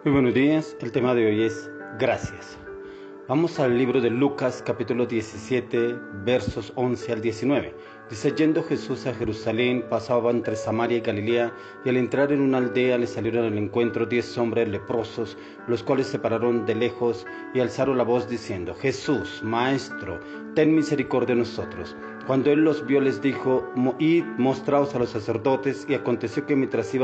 Muy buenos días, el tema de hoy es gracias. Vamos al libro de Lucas capítulo 17 versos 11 al 19. Dice: yendo Jesús a Jerusalén, pasaba entre Samaria y Galilea, y al entrar en una aldea le salieron al encuentro 10 hombres leprosos, los cuales se pararon de lejos y alzaron la voz diciendo: Jesús, Maestro, ten misericordia de nosotros. Cuando él los vio, les dijo: id, mostraos a los sacerdotes. Y aconteció que mientras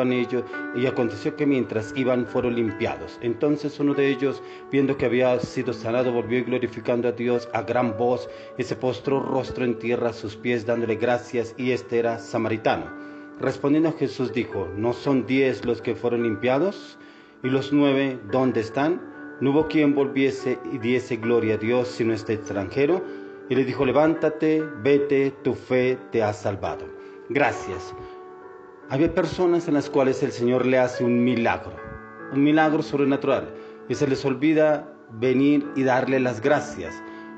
iban fueron limpiados. Entonces uno de ellos, viendo que había sido sanado, volvió y glorificando a Dios a gran voz, y se postró rostro en tierra a sus pies, dándole gracias, y este era samaritano. Respondiendo Jesús dijo: ¿no son 10 los que fueron limpiados? ¿Y los 9 dónde están? No hubo quien volviese y diese gloria a Dios, sino este extranjero. Y le dijo: levántate, vete, tu fe te ha salvado. Gracias. Había personas en las cuales el Señor le hace un milagro sobrenatural, y se les olvida venir y darle las gracias.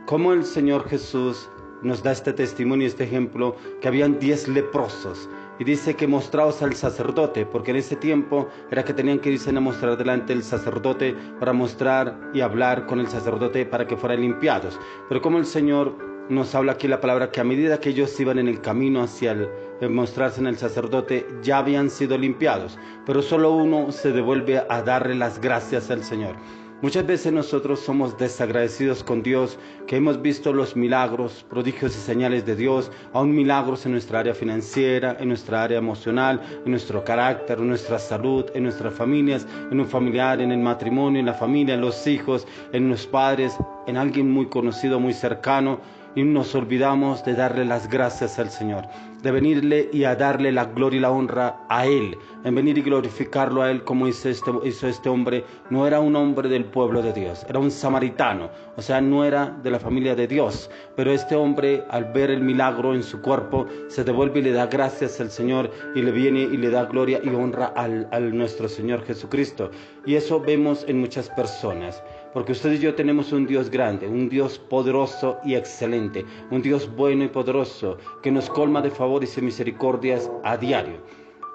Como el Señor Jesús nos da este testimonio, este ejemplo, que habían 10 leprosos, y dice que mostraos al sacerdote, porque en ese tiempo era que tenían que irse a mostrar delante del sacerdote para mostrar y hablar con el sacerdote para que fueran limpiados. Pero como el Señor nos habla aquí la palabra, que a medida que ellos iban en el camino hacia el mostrarse en el sacerdote, ya habían sido limpiados, pero solo uno se devuelve a darle las gracias al Señor. Muchas veces nosotros somos desagradecidos con Dios, que hemos visto los milagros, prodigios y señales de Dios, aún milagros en nuestra área financiera, en nuestra área emocional, en nuestro carácter, en nuestra salud, en nuestras familias, en un familiar, en el matrimonio, en la familia, en los hijos, en los padres, en alguien muy conocido, muy cercano. Y nos olvidamos de darle las gracias al Señor, de venirle y a darle la gloria y la honra a Él, en venir y glorificarlo a Él, como hizo este hombre. No era un hombre del pueblo de Dios, era un samaritano, o sea, no era de la familia de Dios, pero este hombre, al ver el milagro en su cuerpo, se devuelve y le da gracias al Señor, y le viene y le da gloria y honra al nuestro Señor Jesucristo. Y eso vemos en muchas personas, porque usted y yo tenemos un Dios grande, un Dios poderoso y excelente, un Dios bueno y poderoso, que nos colma de favores y misericordias a diario.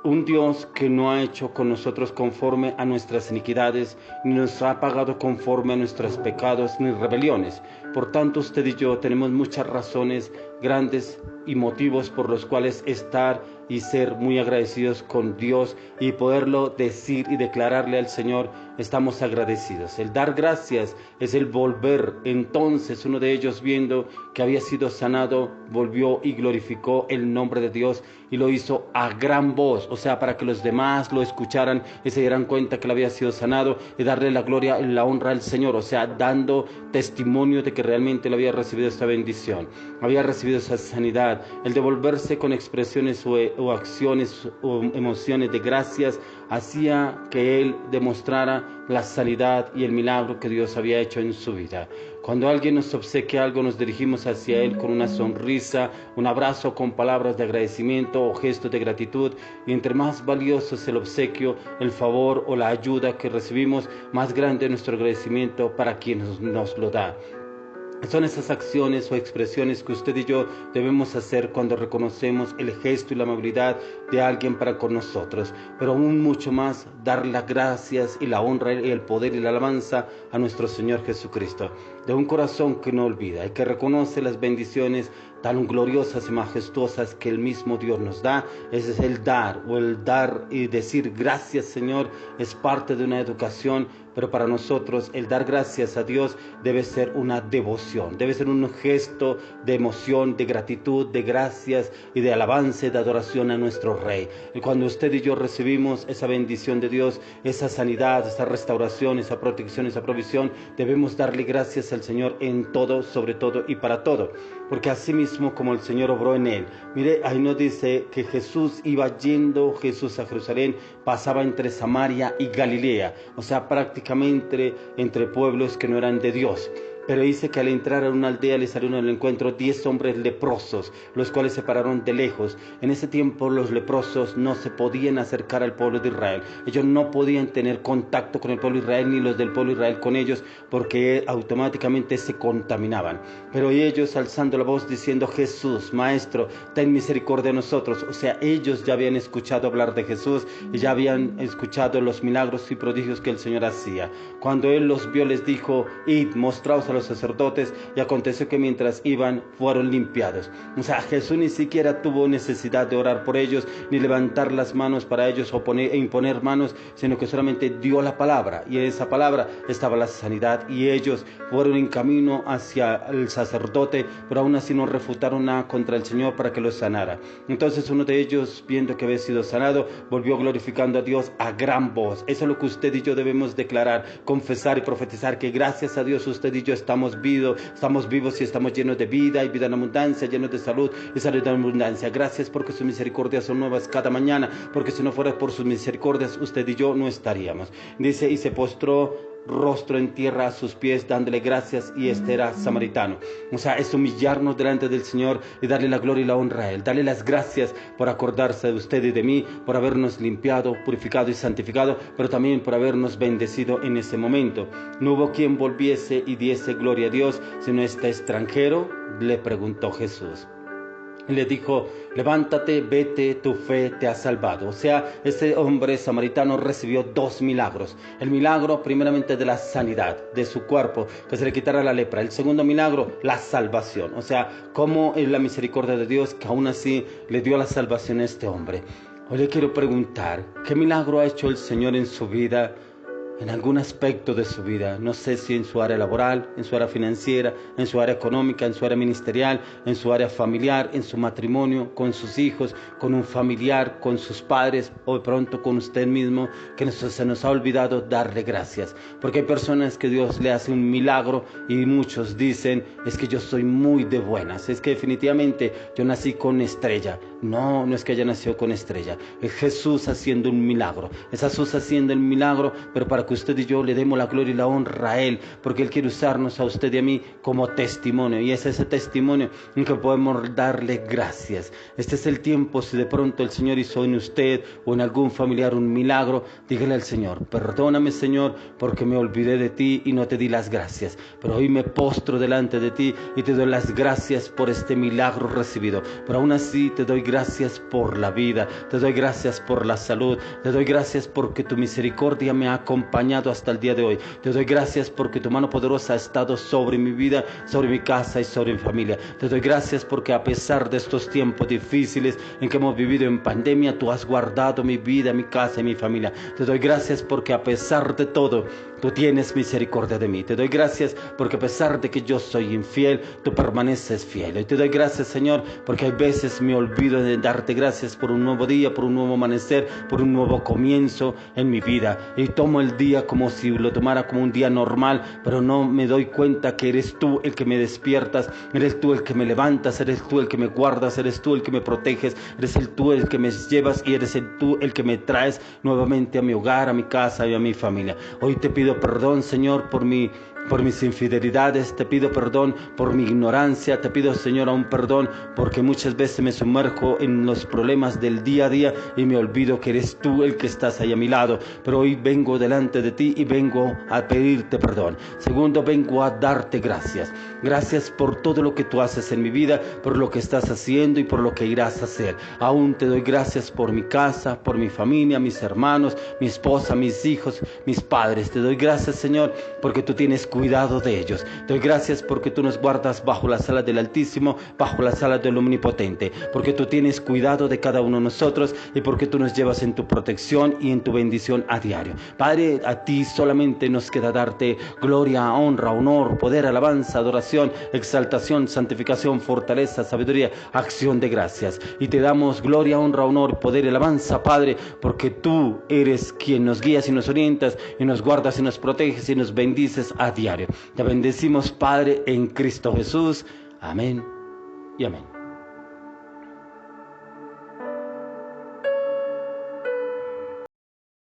Un Dios que no ha hecho con nosotros conforme a nuestras iniquidades, ni nos ha pagado conforme a nuestros pecados ni rebeliones. Por tanto, usted y yo tenemos muchas razones grandes y motivos por los cuales estar y ser muy agradecidos con Dios, y poderlo decir y declararle al Señor: estamos agradecidos. El dar gracias es el volver. Entonces uno de ellos, viendo que había sido sanado, volvió y glorificó el nombre de Dios, y lo hizo a gran voz, o sea, para que los demás lo escucharan y se dieran cuenta que él había sido sanado, y darle la gloria y la honra al Señor, o sea, dando testimonio de que realmente él había recibido esta bendición, había recibido esa sanidad. El devolverse con expresiones o acciones o emociones de gracias hacía que él demostrara la sanidad y el milagro que Dios había hecho en su vida. Cuando alguien nos obsequia algo, nos dirigimos hacia él con una sonrisa, un abrazo, con palabras de agradecimiento o gestos de gratitud, y entre más valioso es el obsequio, el favor o la ayuda que recibimos, más grande es nuestro agradecimiento para quien nos lo da. Son esas acciones o expresiones que usted y yo debemos hacer cuando reconocemos el gesto y la amabilidad de alguien para con nosotros, pero aún mucho más dar las gracias y la honra y el poder y la alabanza a nuestro Señor Jesucristo, de un corazón que no olvida y que reconoce las bendiciones tan gloriosas y majestuosas que el mismo Dios nos da. Ese es el dar y decir gracias, Señor, es parte de una educación, pero para nosotros el dar gracias a Dios debe ser una devoción, debe ser un gesto de emoción, de gratitud, de gracias y de alabanza y de adoración a nuestro Rey. Y cuando usted y yo recibimos esa bendición de Dios, esa sanidad, esa restauración, esa protección, esa provisión, debemos darle gracias al Señor en todo, sobre todo y para todo, porque así mismo como el Señor obró en él. Mire, ahí nos dice que yendo Jesús a Jerusalén, pasaba entre Samaria y Galilea, o sea, prácticamente entre pueblos que no eran de Dios. Pero dice que al entrar a una aldea le salieron al encuentro 10 hombres leprosos, los cuales se pararon de lejos. En ese tiempo los leprosos no se podían acercar al pueblo de Israel. Ellos no podían tener contacto con el pueblo de Israel, ni los del pueblo de Israel con ellos, porque automáticamente se contaminaban. Pero ellos alzando la voz diciendo: Jesús, Maestro, ten misericordia de nosotros. O sea, ellos ya habían escuchado hablar de Jesús y ya habían escuchado los milagros y prodigios que el Señor hacía. Cuando Él los vio, les dijo: id, mostraos a los sacerdotes. Y aconteció que mientras iban, fueron limpiados. O sea, Jesús ni siquiera tuvo necesidad de orar por ellos, ni levantar las manos para ellos o imponer manos, sino que solamente dio la palabra, y en esa palabra estaba la sanidad, y ellos fueron en camino hacia el sacerdote, pero aún así no refutaron nada contra el Señor para que los sanara. Entonces uno de ellos, viendo que había sido sanado, volvió glorificando a Dios a gran voz. Eso es lo que usted y yo debemos declarar, confesar y profetizar, que gracias a Dios usted y yo estamos vivos y estamos llenos de vida y vida en abundancia, llenos de salud y salud en abundancia. Gracias porque sus misericordias son nuevas cada mañana, porque si no fuera por sus misericordias, usted y yo no estaríamos. Dice: y se postró rostro en tierra a sus pies, dándole gracias, y este era samaritano. O sea, es humillarnos delante del Señor y darle la gloria y la honra a Él, darle las gracias por acordarse de usted y de mí, por habernos limpiado, purificado y santificado, pero también por habernos bendecido en ese momento. No hubo quien volviese y diese gloria a Dios, sino este extranjero. Le preguntó Jesús. Le dijo: levántate, vete, tu fe te ha salvado. O sea, ese hombre samaritano recibió 2 milagros. El milagro primeramente de la sanidad de su cuerpo, que se le quitara la lepra. El segundo milagro, la salvación. O sea, cómo es la misericordia de Dios que aún así le dio la salvación a este hombre. Hoy le quiero preguntar: ¿qué milagro ha hecho el Señor en su vida? En algún aspecto de su vida, no sé si en su área laboral, en su área financiera, en su área económica, en su área ministerial, en su área familiar, en su matrimonio, con sus hijos, con un familiar, con sus padres o de pronto con usted mismo, que se nos ha olvidado darle gracias. Porque hay personas que Dios le hace un milagro y muchos dicen: es que yo soy muy de buenas, es que definitivamente yo nací con estrella. No, no es que haya nacido con estrella, es Jesús haciendo un milagro, es Jesús haciendo el milagro, pero para que usted y yo le demos la gloria y la honra a Él, porque Él quiere usarnos a usted y a mí como testimonio, y es ese testimonio en que podemos darle gracias. Este es el tiempo. Si de pronto el Señor hizo en usted o en algún familiar un milagro, dígale al Señor: perdóname, Señor, porque me olvidé de ti y no te di las gracias, pero hoy me postro delante de ti y te doy las gracias por este milagro recibido. Pero aún así te doy gracias por la vida, te doy gracias por la salud, te doy gracias porque tu misericordia me ha acompañado hasta el día de hoy. Te doy gracias porque tu mano poderosa ha estado sobre mi vida, sobre mi casa y sobre mi familia. Te doy gracias porque a pesar de estos tiempos difíciles en que hemos vivido en pandemia, tú has guardado mi vida, mi casa y mi familia. Te doy gracias porque a pesar de todo, tú tienes misericordia de mí. Te doy gracias porque a pesar de que yo soy infiel, tú permaneces fiel. Y te doy gracias, Señor, porque hay veces me olvido de darte gracias por un nuevo día, por un nuevo amanecer, por un nuevo comienzo en mi vida. Y tomo el día como si lo tomara como un día normal, pero no me doy cuenta que eres tú el que me despiertas, eres tú el que me levantas, eres tú el que me guardas, eres tú el que me proteges, eres tú el que me llevas y eres tú el que me traes nuevamente a mi hogar, a mi casa y a mi familia. Hoy te pido perdón, Señor, por mis infidelidades, te pido perdón por mi ignorancia, te pido, Señor, aún perdón porque muchas veces me sumerjo en los problemas del día a día y me olvido que eres tú el que estás ahí a mi lado. Pero hoy vengo delante de ti y vengo a pedirte perdón. Segundo, vengo a darte gracias. Gracias por todo lo que tú haces en mi vida, por lo que estás haciendo y por lo que irás a hacer. Aún te doy gracias por mi casa, por mi familia, mis hermanos, mi esposa, mis hijos, mis padres. Te doy gracias, Señor, porque tú tienes cuidado de ellos. Te doy gracias porque tú nos guardas bajo la sala del Altísimo, bajo la sala del Omnipotente, porque tú tienes cuidado de cada uno de nosotros y porque tú nos llevas en tu protección y en tu bendición a diario. Padre, a ti solamente nos queda darte gloria, honra, honor, poder, alabanza, adoración, exaltación, santificación, fortaleza, sabiduría, acción de gracias. Y te damos gloria, honra, honor, poder y alabanza, Padre, porque tú eres quien nos guías y nos orientas y nos guardas y nos proteges y nos bendices a diario. Te bendecimos, Padre, en Cristo Jesús. Amén y amén.